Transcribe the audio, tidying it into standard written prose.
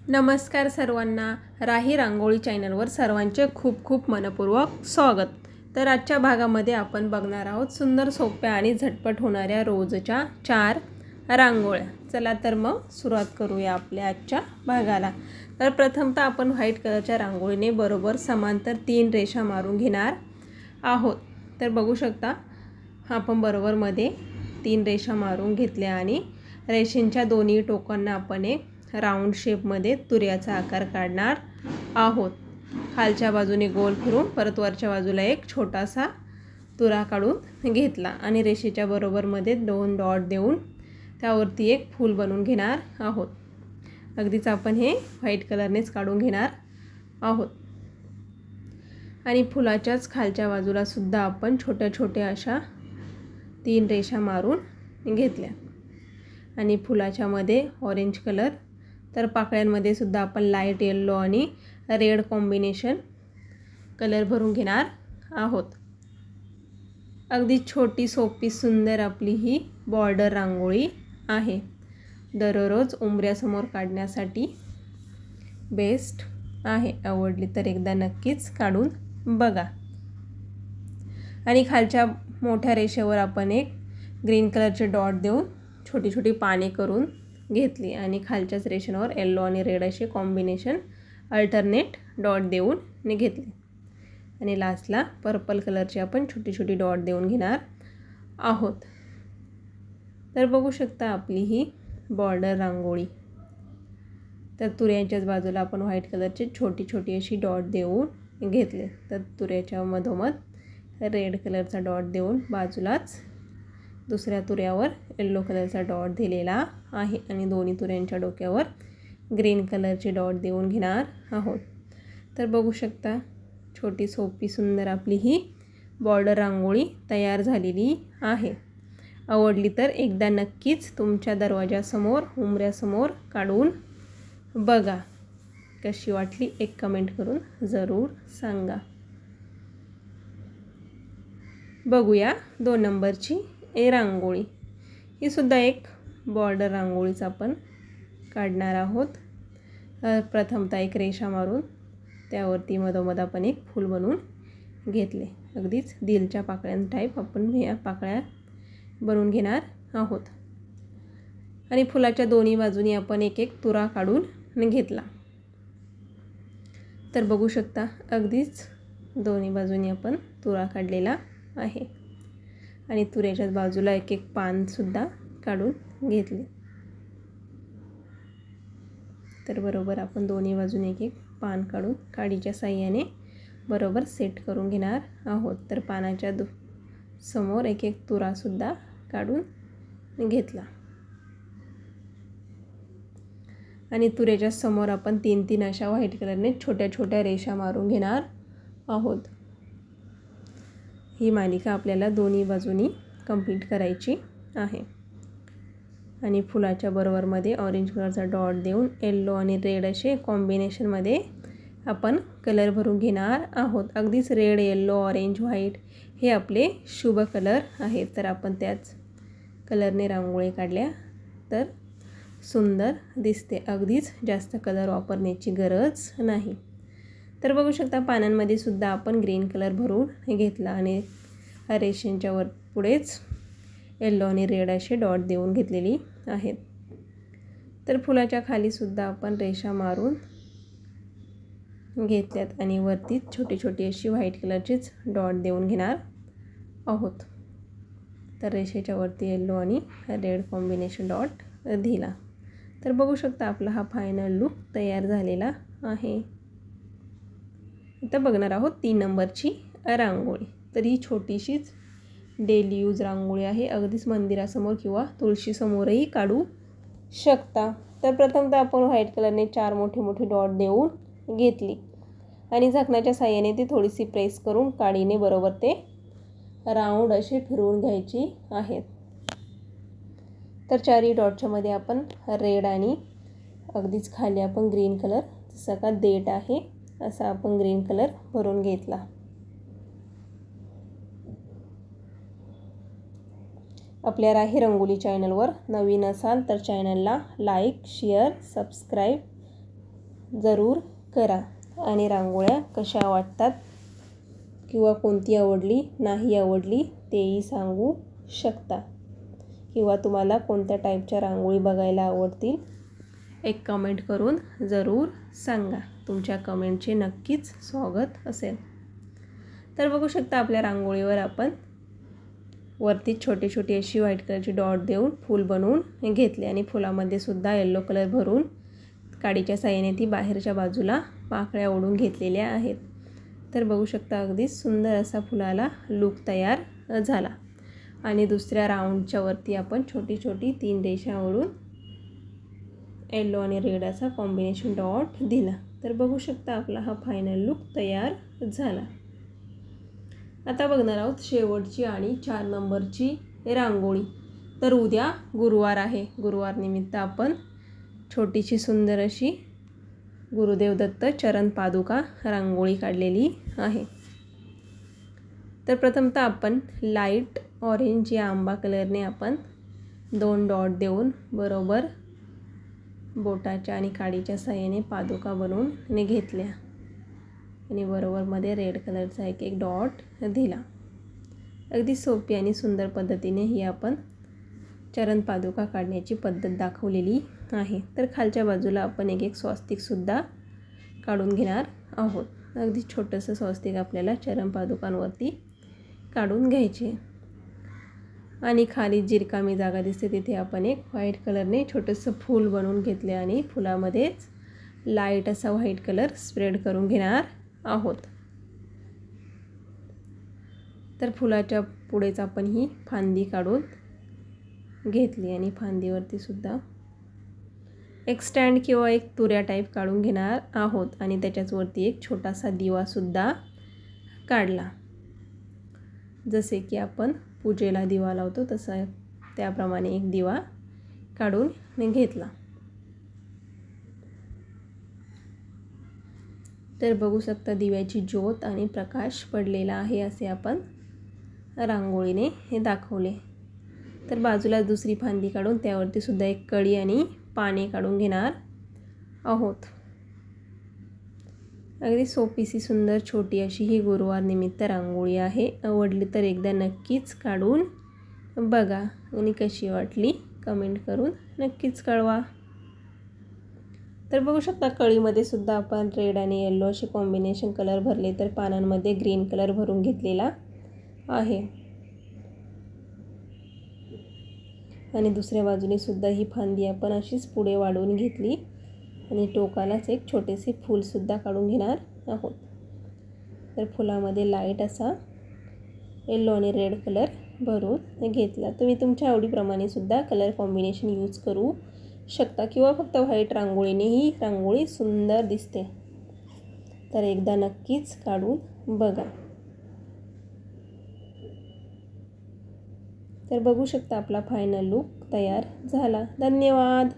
नमस्कार सर्वांना. राही रांगोळी चॅनलवर सर्वांचे खूप खूप मनपूर्वक स्वागत. तर आजच्या भागामध्ये आपण बघणार आहोत सुंदर सोप्या आणि झटपट होणाऱ्या रोजच्या 4 रांगोळ्या. चला तर मग सुरुवात करूया आपल्या आजच्या भागाला. तर प्रथमतः आपण व्हाईट कलरच्या रांगोळीने बरोबर समांतर 3 रेषा मारून घेणार आहोत. तर बघू शकता आपण बरोबर मध्ये 3 रेषा मारून घेतल्या आणि रेषेच्या दोन्ही टोकांना आपण एक राऊंड शेपमध्ये तुऱ्याचा आकार काढणार आहोत. खालच्या बाजूने गोल फिरून परत वरच्या बाजूला एक छोटासा तुरा काढून घेतला आणि रेषेच्या बरोबरमध्ये 2 डॉट देऊन त्यावरती एक फूल बनवून घेणार आहोत. अगदीच आपण हे व्हाईट कलरनेच काढून घेणार आहोत. आणि फुलाच्याच खालच्या बाजूला सुद्धा आपण छोट्या छोट्या अशा 3 रेषा मारून घेतल्या. आणि फुलाच्या मध्ये ऑरेंज कलर, तर पाकळ्यांमध्ये सुद्धा आपण लाईट येलो आणि रेड कॉम्बिनेशन कलर भरून घेणार आहोत. अगदी छोटी सोपी सुंदर आपली ही बॉर्डर रांगोळी आहे. दररोज उंबऱ्यासमोर काढण्यासाठी बेस्ट आहे. आवडली तर एकदा नक्कीच काढून बघा. आणि खालच्या मोठ्या रेषेवर आपण एक ग्रीन कलरचे डॉट देऊन छोटी छोटी पाने करून घेतली आणि खालच्याच रेषेवर येलो आणि रेड असे कॉम्बिनेशन अल्टरनेट डॉट देऊन घेतले. आणि लास्टला पर्पल कलरचे आपण छोटी छोटी डॉट देऊन घेणार आहोत. तर बघू शकता आपली ही बॉर्डर रांगोळी. तर तुऱ्याच्याच बाजूला आपण व्हाईट कलरचे छोटी छोटी अशी डॉट देऊन घेतले. तर तुऱ्याच्या मधोमध रेड कलरचा डॉट देऊन बाजूलाच दुसऱ्या तुऱ्यावर येलो कलरचा डॉट दिलेला आहे आणि दोन्ही तुऱ्यांच्या डोक्यावर ग्रीन कलरचे डॉट देऊन घेणार आहोत. तर बघू शकता छोटी सोपी सुंदर आपली ही बॉर्डर रांगोळी तयार झालेली आहे. आवडली तर एकदा नक्कीच तुमच्या दरवाजासमोर उंबऱ्यासमोर काढून बघा. कशी वाटली एक कमेंट करून ज़रूर सांगा. बघूया 2 नंबरची रांगोळी. ही सुद्धा एक बॉर्डर रांगोळीच आपण काढणार आहोत. प्रथमतः एक रेषा मारून त्यावरती मधोमध आपण एक फूल बनवून घेतले. अगदीच दिलच्या पाकळ्यां टाईप आपण ह्या पाकळ्या बनवून घेणार आहोत. आणि फुलाच्या दोन्ही बाजूनी आपण एक एक तुरा काढून घेतला. तर बघू शकता अगदीच दोन्ही बाजूनी आपण तुरा काढलेला आहे. आणि तुऱ्याच्याच बाजूला एक एक पान सुद्धा काढून घेतले. तर बरोबर आपण दोन्ही बाजूने एक एक पान काढून काडीच्या साहाय्याने बरोबर सेट करून घेणार आहोत. तर पानाच्या समोर एक एक तुरा सुद्धा काढून घेतला. आणि तुऱ्याच्या समोर आपण 3-3 अशा व्हाईट कलरने छोट्या छोट्या रेषा मारून घेणार आहोत. ही मालिका आपल्याला दोन्ही बाजूनी कंप्लीट करायची आहे. आणि फुलाच्या बरोबरमध्ये ऑरेंज कलरचा डॉट देऊन येलो आणि रेड असे कॉम्बिनेशनमध्ये आपण कलर भरून घेणार आहोत. अगदीच रेड, येलो, ऑरेंज, व्हाईट हे आपले शुभ कलर आहेत. तर आपण त्याच कलरने रांगोळी काढल्या तर सुंदर दिसते. अगदीच जास्त कलर वापरण्याची गरज नाही. तर बघू शकता पानांमध्ये सुद्धा आपण ग्रीन कलर भरून घेतला आणि रेषेच्या वर पुढेच येलो आणि रेड असे डॉट देऊन घेतलेली आहेत. तर फुलाच्या खाली सुद्धा आपण रेषा मारून घेतल्यात आणि वरती छोटी छोटी अशी व्हाईट कलरचीच डॉट देऊन घेणार आहोत. तर रेषेच्या वरती येलो आणि रेड कॉम्बिनेशन डॉट दिला. तर बघू शकता आपला हा फायनल लुक तयार झालेला आहे. आता बघणार आहोत 3 नंबरची रांगोळी. तर ही छोटीशीच डेली यूज रांगोळी आहे. अगदीच मंदिरासमोर किंवा तुळशीसमोरही काढू शकता. तर प्रथमतः आपण व्हाईट कलरने 4 मोठे मोठे डॉट देऊन घेतली आणि झाकणाच्या साहाय्याने ती थोडीशी प्रेस करून काडीने बरोबर ते राऊंड असे फिरवून घ्यायची आहेत. तर 4ही डॉटच्या मध्ये आपण रेड आणि अगदीच खाली आपण ग्रीन कलर, जसा का देठ आहे असा आपण ग्रीन कलर भरून घेतला. आपल्या राही रंगोली चॅनलवर नवीन असाल तर चॅनलला लाईक, शेअर, सबस्क्राईब जरूर करा आणि रांगोळ्या कशा वाटतात किंवा कोणती आवडली नाही आवडली तेही सांगू शकता किंवा तुम्हाला कोणत्या टाईपच्या रांगोळी बघायला आवडतील एक कमेंट करून जरूर सांगा. तुमच्या कमेंटचे नक्कीच स्वागत असेल. तर बघू शकता आपल्या रांगोळीवर आपण वरती छोटी छोटी अशी व्हाईट कलरची डॉट देऊन फूल बनवून घेतले आणि फुलामध्ये सुद्धा येलो कलर भरून काडीच्या साहाय्याने ती बाहेरच्या बाजूला पाकळ्या ओढून घेतलेल्या आहेत. तर बघू शकता अगदी सुंदर असा फुलाला लूक तयार झाला आणि दुसऱ्या राऊंडच्या वरती आपण छोटी छोटी 3 रेषा ओढून येलो आणि रेड असा कॉम्बिनेशन डॉट दिला. तर बघू शकता आपला हा फायनल लूक तयार झाला. आता बघणार आहोत शेवटची आणि 4 नंबरची रांगोळी. तर उद्या गुरुवार आहे. गुरुवार निमित्त आपण छोटीशी सुंदर अशी गुरुदेव दत्त चरण पादुका रांगोळी काढलेली आहे. तर प्रथमतः आपण लाईट ऑरेंज या आंबा कलरने आपण 2 डॉट देऊन बरोबर बोटाच्या आणि काडीच्या साहाय्याने पादुका बनवून घेतल्या आणि बरोबर मध्ये रेड कलरचा एक डॉट दिला. अगदी सोपी आणि सुंदर पद्धतीने ही आपण चरण पादुका काढण्याची पद्धत दाखवलेली आहे. तर खालच्या बाजूला आपण एक स्वस्तिकसुद्धा काढून घेणार आहोत. अगदी छोटंसं स्वस्तिक आपल्याला चरण पादुकांवरती काढून घ्यायचे आणि खाली जी रिकामी जागा दिसते तिथे आपण एक व्हाईट कलरने छोटंसं फूल बनवून घेतले आणि फुलामध्येच लाईट असा व्हाईट कलर स्प्रेड करून घेणार आहोत. तर फुलाच्या पुढेच आपण ही फांदी काढून घेतली आणि फांदीवरती सुद्धा एक स्टँड किंवा एक तुऱ्या टाईप काढून घेणार आहोत आणि त्याच्याच वरती एक छोटासा दिवा सुद्धा काढला. जसे की आपण पूजेला दिवा लावतो तसं त्याप्रमाणे एक दिवा काढून घेतला. तर बघू शकता दिव्याची ज्योत आणि प्रकाश पडलेला आहे असे आपण रांगोळीने हे दाखवले. तर बाजूला दुसरी फांदी काढून त्यावरती सुद्धा एक कळी आणि पाने काढून घेणार आहोत. अगदी सोपीशी सुंदर छोटी अशी ही गुरुवार निमित्त रांगोळी आहे. आवडली तर एकदा नक्कीच काढून बघा आणि कशी वाटली कमेंट करून नक्कीच कळवा. तर बघू शकता कळीमध्ये सुद्धा आपण रेड आणि येलो असे कॉम्बिनेशन कलर भरले. तर पानांमध्ये ग्रीन कलर भरून घेतलेला आहे आणि दुसऱ्या बाजूने सुद्धा ही फांदी आपण अशीच पुढे वाढवून घेतली आणि टोकालाच एक छोटेसे फूलसुद्धा काढून घेणार आहोत. तर फुलामध्ये लाईट असा येलो आणि रेड कलर भरून घेतला. तुम्ही तुमच्या आवडीप्रमाणे सुद्धा कलर कॉम्बिनेशन यूज करू शकता किंवा फक्त व्हाईट रांगोळीने ही रांगोळी सुंदर दिसते. तर एकदा नक्कीच काढून बघा. तर बघू शकता आपला फायनल लूक तयार झाला. धन्यवाद.